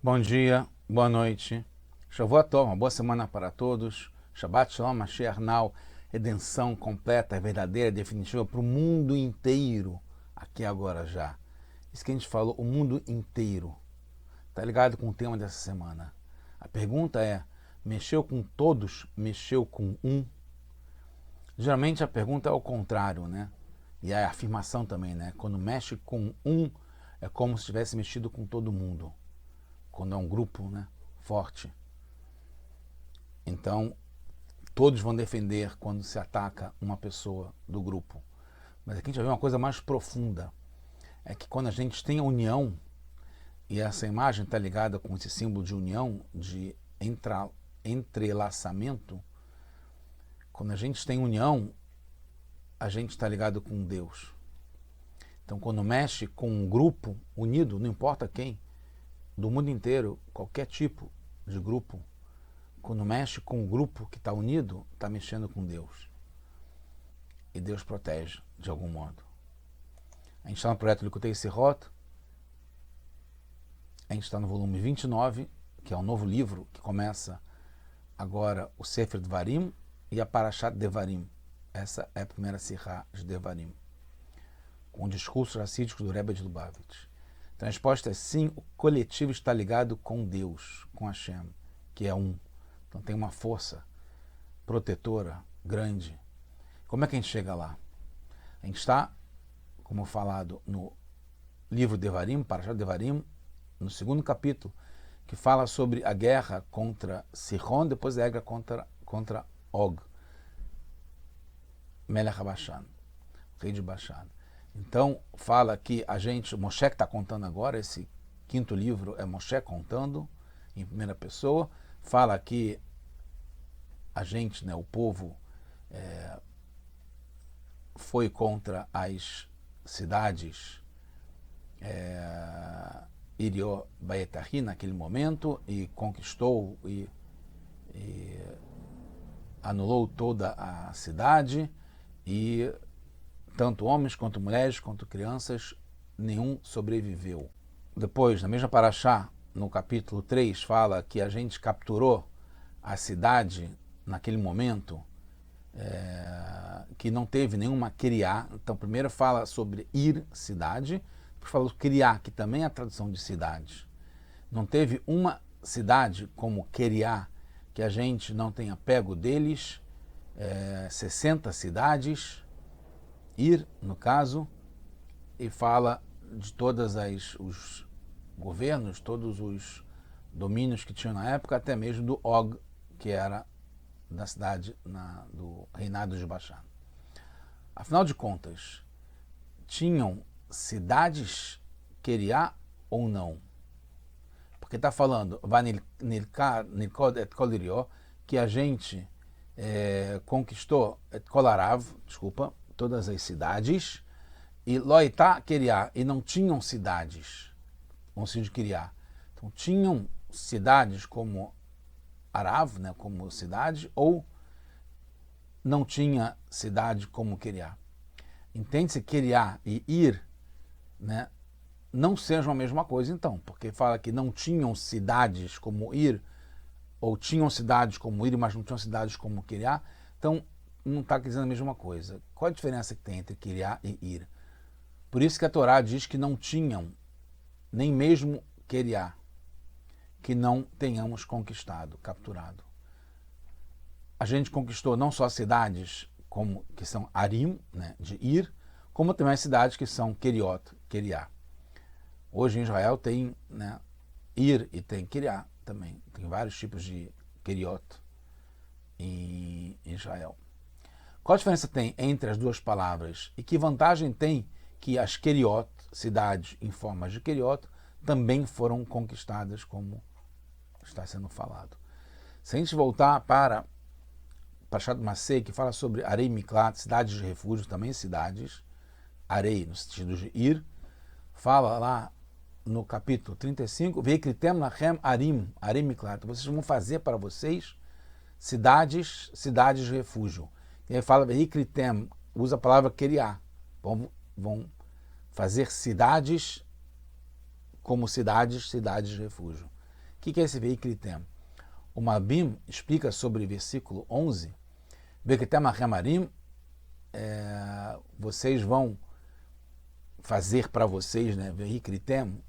Bom dia, boa noite. Shavuot, uma boa semana para todos. Shabbat Shalom, Mashiach Now, redenção completa, verdadeira, definitiva para o mundo inteiro, aqui agora já. Isso que a gente falou, o mundo inteiro. Tá ligado com o tema dessa semana? A pergunta é, mexeu com todos, mexeu com um? Geralmente a pergunta é o contrário, né? E a afirmação também, né? Quando mexe com um, é como se tivesse mexido com todo mundo. Quando é um grupo, né, forte. Então, todos vão defender quando se ataca uma pessoa do grupo. Mas aqui a gente vai ver uma coisa mais profunda. É que quando a gente tem a união, e essa imagem está ligada com esse símbolo de união, de entrelaçamento, quando a gente tem união, a gente está ligado com Deus. Então, quando mexe com um grupo unido, não importa quem, do mundo inteiro, qualquer tipo de grupo, quando mexe com o grupo que está unido, está mexendo com Deus. E Deus protege, de algum modo. A gente está no projeto Likutei Sirot, a gente está no volume 29, que é um novo livro que começa agora o Sefer Devarim e a Parashat Devarim. Essa é a primeira Sirá de Devarim, com o discurso racídico do Rebbe de Lubavitch. Então a resposta é sim, o coletivo está ligado com Deus, com Hashem, que é um. Então tem uma força protetora grande. Como é que a gente chega lá? A gente está, como falado no livro Devarim, Parashat Devarim, no segundo capítulo, que fala sobre a guerra contra Sihon, depois a guerra contra Og, Melech HaBashan, rei de Bashan. Então, fala que a gente, Moshe que está contando agora, esse quinto livro é Moshe contando, em primeira pessoa, fala que a gente, né, o povo, foi contra as cidades Irio Baetari naquele momento e conquistou e anulou toda a cidade e tanto homens, quanto mulheres, quanto crianças, nenhum sobreviveu. Depois, na mesma paraxá, no capítulo 3, fala que a gente capturou a cidade naquele momento, que não teve nenhuma criá. Então, primeiro fala sobre ir, cidade, depois fala criá, que também é a tradução de cidade. Não teve uma cidade como criá que a gente não tenha pego deles, 60 cidades, ir, no caso, e fala de todos os governos, todos os domínios que tinham na época, até mesmo do Og, que era da cidade do reinado de Bashan. Afinal de contas, tinham cidades Keriá ou não? Porque está falando que a gente conquistou todas as cidades, e Loitá Keriá, e não tinham cidades, vamos dizer, de Keriá. Então tinham cidades como Arav, né, como cidade, ou não tinha cidade como Keriá. Entende-se Keriá e Ir, né, não sejam a mesma coisa então, porque fala que não tinham cidades como Ir, ou tinham cidades como Ir, mas não tinham cidades como Keriá, então não está dizendo a mesma coisa. Qual a diferença que tem entre Keriá e Ir? Por isso que a Torá diz que não tinham nem mesmo Keriá, que não tenhamos conquistado, capturado. A gente conquistou não só cidades como que são Arim, né, de Ir, como também as cidades que são Keriot, Keriá. Hoje em Israel tem, né, Ir e tem Keriá também. Tem vários tipos de Keriot em Israel. Qual a diferença tem entre as duas palavras? E que vantagem tem que as Keriot, cidades em forma de Keriot, também foram conquistadas, como está sendo falado? Se a gente voltar para Parashat Masei, que fala sobre Arei Miklat, cidades de refúgio, também cidades, Arei, no sentido de ir, fala lá no capítulo 35, Veikritem lachem arim, Arei Miklat, vocês vão fazer para vocês cidades de refúgio. E aí fala, Veikritem, usa a palavra Keriá, vão fazer cidades como cidades de refúgio. que é esse Veikritem? O Malbim explica sobre o versículo 11, Veikritem Achemarim, vocês vão fazer para vocês, né, Veikritem,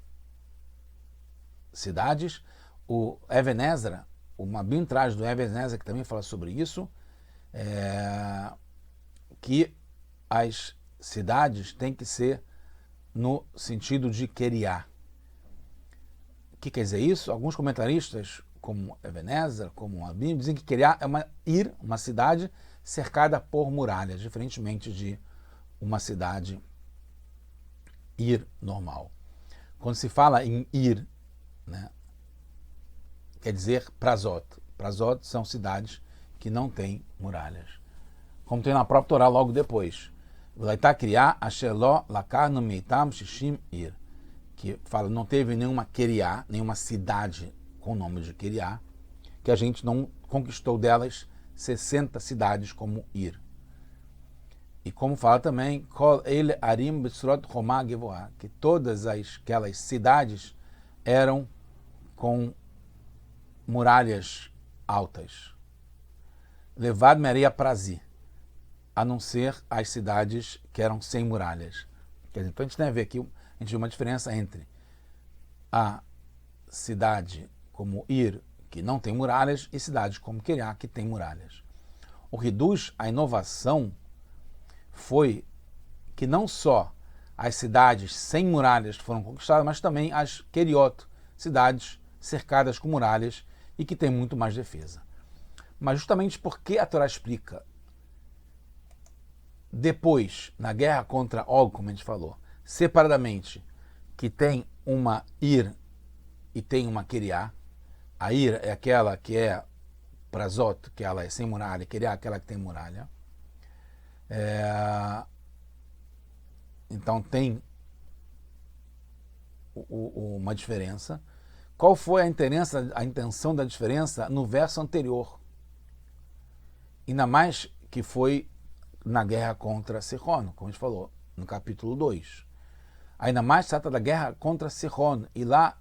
cidades. O Even Ezra, o Malbim traz do Even Ezra, que também fala sobre isso, que as cidades têm que ser no sentido de Keriá. O que quer dizer isso? Alguns comentaristas, como Even Ezra, como Malbim, dizem que Keriá é uma cidade cercada por muralhas, diferentemente de uma cidade normal. Quando se fala em né, quer dizer Prazot. Prazot são cidades que não têm muralhas. Como tem na própria Torá logo depois. Que fala, não teve nenhuma Keriá, nenhuma cidade com o nome de Keriá, que a gente não conquistou delas 60 cidades como E como fala também, que todas aquelas cidades eram com muralhas altas. Levad Meria Prazi, a não ser as cidades que eram sem muralhas. Quer dizer, então a gente tem a ver aqui, a gente vê uma diferença entre a cidade como que não tem muralhas, e cidades como Keriá, que tem muralhas. O Hidush, a inovação, foi que não só as cidades sem muralhas foram conquistadas, mas também as Keriot, cidades cercadas com muralhas e que têm muito mais defesa. Mas justamente porque a Torá explica depois, na guerra contra Og, como a gente falou, separadamente, que tem uma e tem uma Keriá. A é aquela que é Prazot, que ela é sem muralha, Keriá é aquela que tem muralha. Então tem uma diferença. Qual foi a intenção da diferença no verso anterior? Ainda mais que foi na guerra contra Sihon, como a gente falou, no capítulo 2. Ainda mais trata da guerra contra Sihon, e lá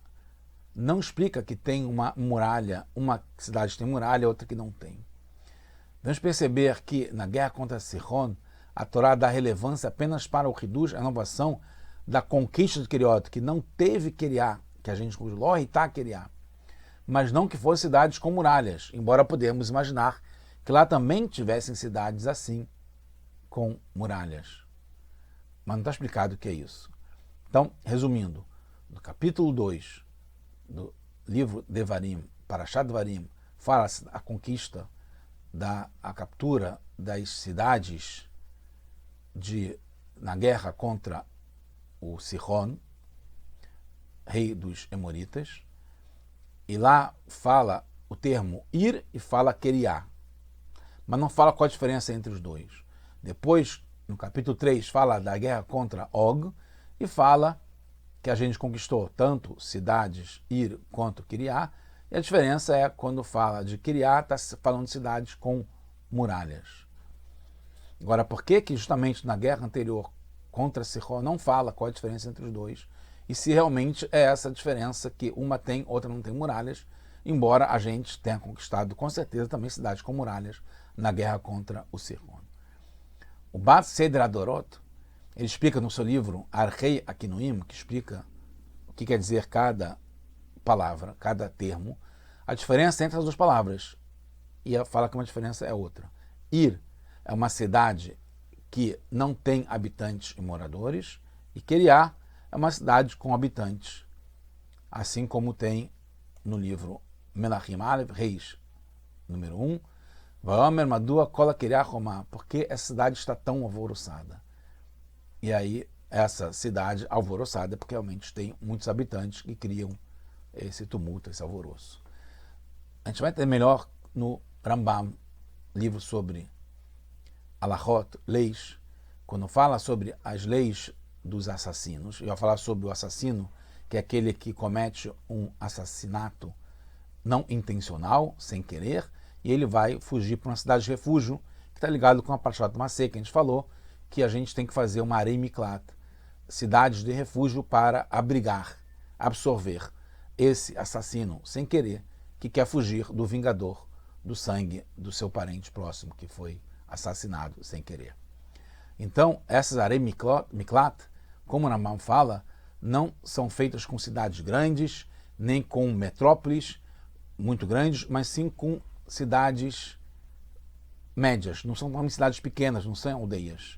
não explica que tem uma muralha, uma cidade tem muralha, outra que não tem. Vamos perceber que na guerra contra Sihon, a Torá dá relevância apenas para o Hidush, a inovação da conquista de Keriot, que não teve Keriá, que a gente concluiu, Ló-Hitá Keriá, mas não que fossem cidades com muralhas, embora podemos imaginar que lá também tivessem cidades assim, com muralhas. Mas não está explicado o que é isso. Então, resumindo, no capítulo 2 do livro Devarim, Parashat Devarim, fala a conquista, a captura das cidades na guerra contra o Sihon, rei dos Emoritas, e lá fala o termo e fala Keriá, mas não fala qual a diferença entre os dois. Depois, no capítulo 3, fala da guerra contra Og e fala que a gente conquistou tanto cidades quanto Keriá, e a diferença é quando fala de Keriá, está falando de cidades com muralhas. Agora, por que justamente na guerra anterior contra Sihon não fala qual a diferença entre os dois? E se realmente é essa diferença, que uma tem, outra não tem muralhas, embora a gente tenha conquistado com certeza também cidades com muralhas na guerra contra o Sihon. O Bat Seder Adorot, ele explica no seu livro Archei Akinuim, que explica o que quer dizer cada palavra, cada termo, a diferença entre as duas palavras. E fala que uma diferença é outra. É uma cidade que não tem habitantes e moradores, e Keriá é uma cidade com habitantes, assim como tem no livro Melachim Aleph, Reis, número 1, Vaomer Madua Kola Keriá Romá, porque essa cidade está tão alvoroçada. E aí, essa cidade alvoroçada, porque realmente tem muitos habitantes que criam esse tumulto, esse alvoroço. A gente vai ter melhor no Rambam, livro sobre Alachot, leis, quando fala sobre as leis dos assassinos, e vai falar sobre o assassino, que é aquele que comete um assassinato não intencional, sem querer, e ele vai fugir para uma cidade de refúgio, que está ligado com a Parashat Masé, que a gente falou, que a gente tem que fazer uma Arei Miklat, cidades de refúgio para abrigar, absorver esse assassino sem querer que quer fugir do vingador do sangue do seu parente próximo que foi assassinado sem querer. Então, essas Arei Miklat, como o Rambam fala, não são feitas com cidades grandes, nem com metrópoles muito grandes, mas sim com cidades médias. Não são cidades pequenas, não são aldeias.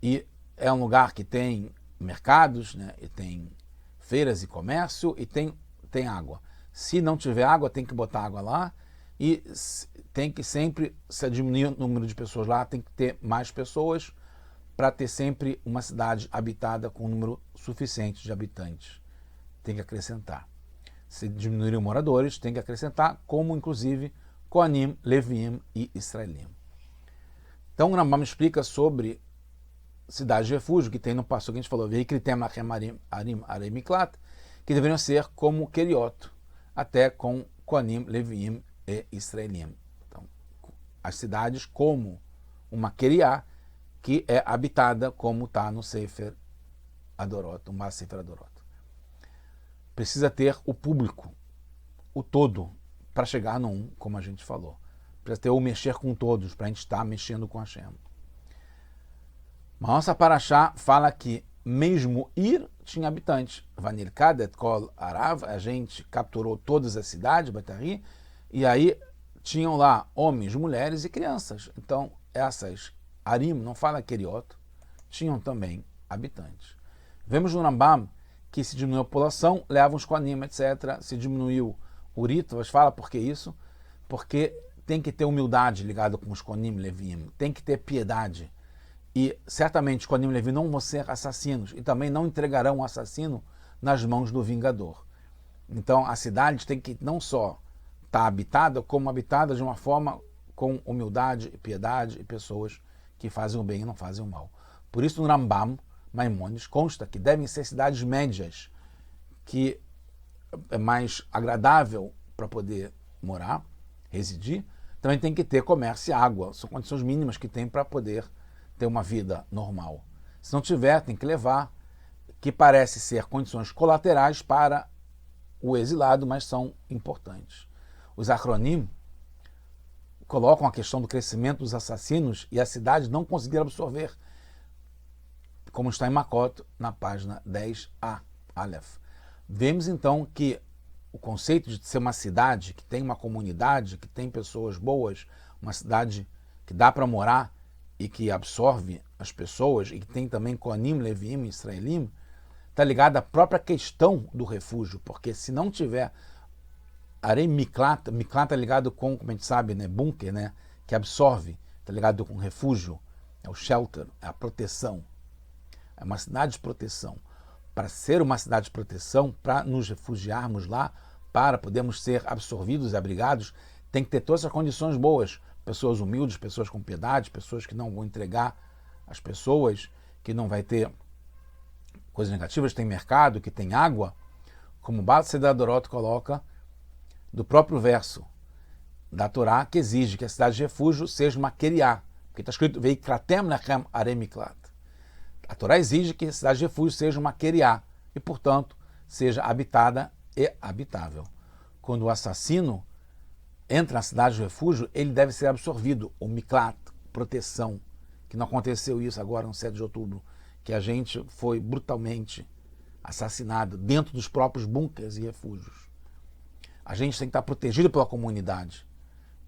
E é um lugar que tem mercados, né, e tem feiras e comércio, e tem água. Se não tiver água, tem que botar água lá, e tem que sempre, se diminuir o número de pessoas lá, tem que ter mais pessoas para ter sempre uma cidade habitada com um número suficiente de habitantes. Tem que acrescentar. Se diminuírem moradores, tem que acrescentar, como inclusive Kohanim, Leviim e Israelim. Então o Rambam explica sobre cidades de refúgio que tem no passo que a gente falou, Arei Miklat, que deveriam ser como Keriot, até com Kohanim, Leviim e Israelim. Então, as cidades como uma Keriá, que é habitada como está no Sefer Adorot, no Sefer Adorot. Precisa ter o público, o todo, para chegar no um, como a gente falou. Precisa ter o mexer com todos, para a gente estar mexendo com Hashem. Mas nossa Parashá fala que mesmo Ir tinha habitantes. Vanir Kadet Kol Arav, a gente capturou todas as cidades, Batari, e aí tinham lá homens, mulheres e crianças. Então, essas Arim, não fala Keriot, tinham também habitantes. Vemos no Rambam que se diminuiu a população, levam os Kohanim, etc. Se diminuiu o Ritvas, fala por que isso? Porque tem que ter humildade ligada com os Kohanim Leviim, tem que ter piedade. E certamente os Kohanim Leviim não vão ser assassinos e também não entregarão o assassino nas mãos do vingador. Então a cidade tem que não só estar habitada, como habitada de uma forma com humildade e piedade e pessoas que fazem o bem e não fazem o mal. Por isso no Rambam, Maimonides, consta que devem ser cidades médias, que é mais agradável para poder morar, residir. Também tem que ter comércio e água, são condições mínimas que tem para poder ter uma vida normal. Se não tiver, tem que levar, que parece ser condições colaterais para o exilado, mas são importantes. Os Achronim colocam a questão do crescimento dos assassinos e a cidade não conseguir absorver, como está em Makot, na página 10a, Aleph. Vemos então que o conceito de ser uma cidade que tem uma comunidade, que tem pessoas boas, uma cidade que dá para morar e que absorve as pessoas e que tem também Kohanim, Leviim e Israelim, está ligada à própria questão do refúgio, porque se não tiver Arei Miklat, Miklat é ligado com, como a gente sabe, né, bunker, né, que absorve, está ligado com refúgio, é o shelter, é a proteção. É uma cidade de proteção. Para ser uma cidade de proteção, para nos refugiarmos lá, para podermos ser absorvidos e abrigados, tem que ter todas as condições boas. Pessoas humildes, pessoas com piedade, pessoas que não vão entregar as pessoas, que não vai ter coisas negativas, tem mercado, que tem água. Como o Baal Seder Adorot coloca, do próprio verso da Torá, que exige que a cidade de refúgio seja uma Keriá, porque está escrito Veikratem Lechem Arei Miklat. A Torá exige que a cidade de refúgio seja uma Keriá e, portanto, seja habitada e habitável. Quando o assassino entra na cidade de refúgio, ele deve ser absorvido, o Miklat, proteção, que não aconteceu isso agora no 7 de outubro, que a gente foi brutalmente assassinado dentro dos próprios bunkers e refúgios. A gente tem que estar protegido pela comunidade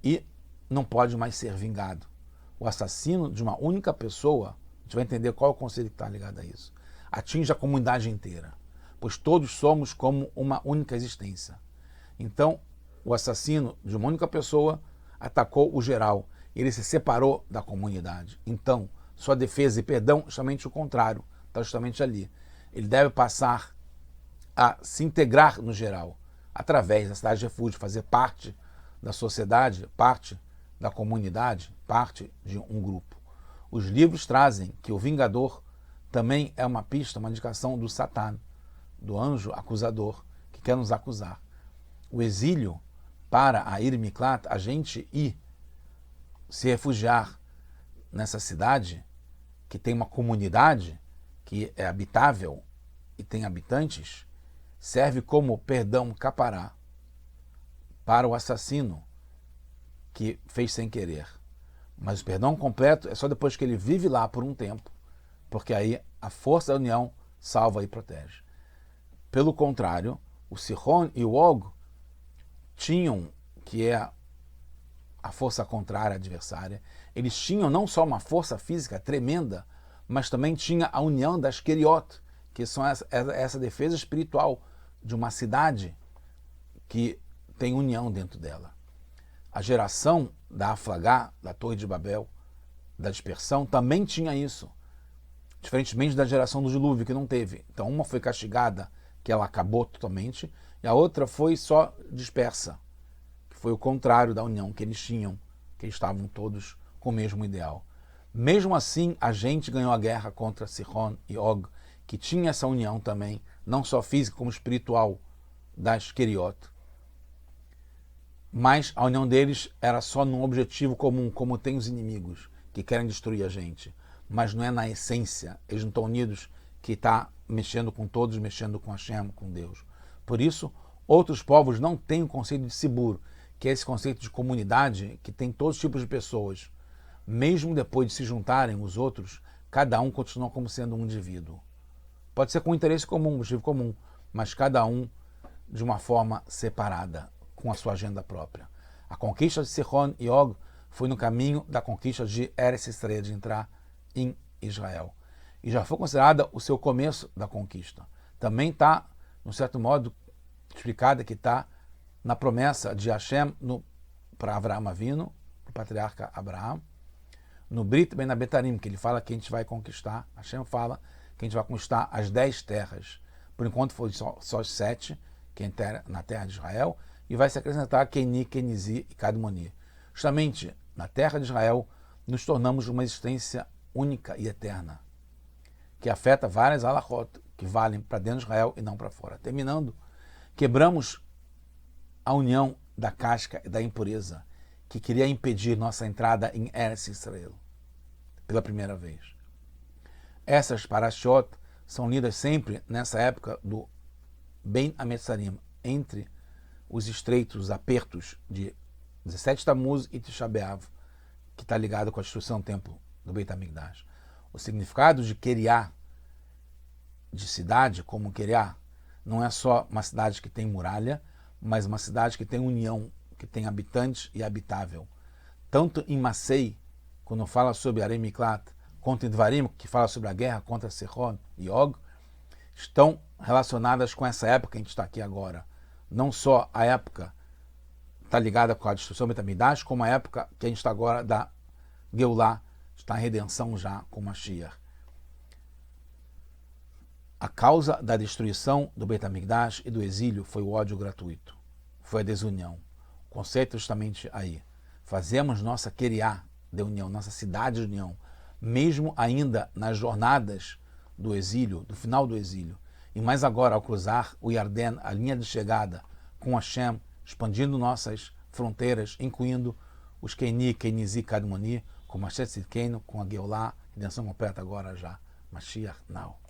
e não pode mais ser vingado. O assassino de uma única pessoa, a gente vai entender qual é o conceito que está ligado a isso, atinge a comunidade inteira, pois todos somos como uma única existência. Então, o assassino de uma única pessoa atacou o geral, ele se separou da comunidade. Então, sua defesa e perdão, justamente o contrário, está justamente ali. Ele deve passar a se integrar no geral, através da cidade de refúgio, fazer parte da sociedade, parte da comunidade, parte de um grupo. Os livros trazem que o vingador também é uma pista, uma indicação do Satã, do anjo acusador, que quer nos acusar. O exílio para a Ir Miklat, a gente ir se refugiar nessa cidade que tem uma comunidade que é habitável e tem habitantes, serve como perdão capará para o assassino que fez sem querer. Mas o perdão completo é só depois que ele vive lá por um tempo, porque aí a força da união salva e protege. Pelo contrário, o Sihon e o Og tinham, que é a força contrária, adversária, eles tinham não só uma força física tremenda, mas também tinha a união das Keriot, que são essa defesa espiritual de uma cidade que tem união dentro dela. A geração da Aflagá, da Torre de Babel, da dispersão, também tinha isso, diferentemente da geração do dilúvio, que não teve. Então uma foi castigada, que ela acabou totalmente, e a outra foi só dispersa, que foi o contrário da união que eles tinham, que eles estavam todos com o mesmo ideal. Mesmo assim, a gente ganhou a guerra contra Sihon e Og, que tinha essa união também, não só física como espiritual, das Keriot. Mas a união deles era só num objetivo comum, como tem os inimigos que querem destruir a gente. Mas não é na essência, eles não estão unidos, que está mexendo com todos, mexendo com Hashem, com Deus. Por isso, outros povos não têm o conceito de Sibur, que é esse conceito de comunidade que tem todos os tipos de pessoas. Mesmo depois de se juntarem os outros, cada um continua como sendo um indivíduo. Pode ser com interesse comum, motivo comum, mas cada um de uma forma separada, com a sua agenda própria. A conquista de Sihon e Og foi no caminho da conquista de Eretz Israel, de entrar em Israel. E já foi considerada o seu começo da conquista. Também está, de um certo modo, explicada que está na promessa de Hashem para Avraham Avinu, o patriarca Abraão, no Brit Ben Abetarim, que ele fala que a gente vai conquistar, Hashem fala que a gente vai conquistar as 10 terras. Por enquanto foi só as 7, que é na terra de Israel, e vai se acrescentar Keni, Kenizi e Kadmoni. Justamente na terra de Israel, nos tornamos uma existência única e eterna, que afeta várias halachot, que valem para dentro de Israel e não para fora. Terminando, quebramos a união da casca e da impureza, que queria impedir nossa entrada em Eretz Israel, pela primeira vez. Essas parashot são lidas sempre nessa época do Ben Ametzarim, entre os estreitos, os apertos de 17 Tammuz e Tisha B'Av, que está ligado com a destruição do templo do Beit HaMikdash. O significado de Keriá, de cidade como Keriá, não é só uma cidade que tem muralha, mas uma cidade que tem união, que tem habitantes e habitável. Tanto em Masei, quando fala sobre Arei Miklat, quanto em Dvarim, que fala sobre a guerra contra Sihon e Og, estão relacionadas com essa época que a gente está aqui agora. Não só a época está ligada com a destruição do Beit HaMikdash, como a época que a gente está agora da Geulah, está em redenção já com Mashiach. A causa da destruição do Beit HaMikdash e do exílio foi o ódio gratuito, foi a desunião. O conceito é justamente aí. Fazemos nossa Keriá de união, nossa cidade de união, mesmo ainda nas jornadas do exílio, do final do exílio. E mais agora, ao cruzar o Yarden, a linha de chegada com Hashem, expandindo nossas fronteiras, incluindo os Keni, Kenizi, Kadmoni, com Mashiach Tzidkenu, com a Geulah, redenção completa agora já. Mashiach now.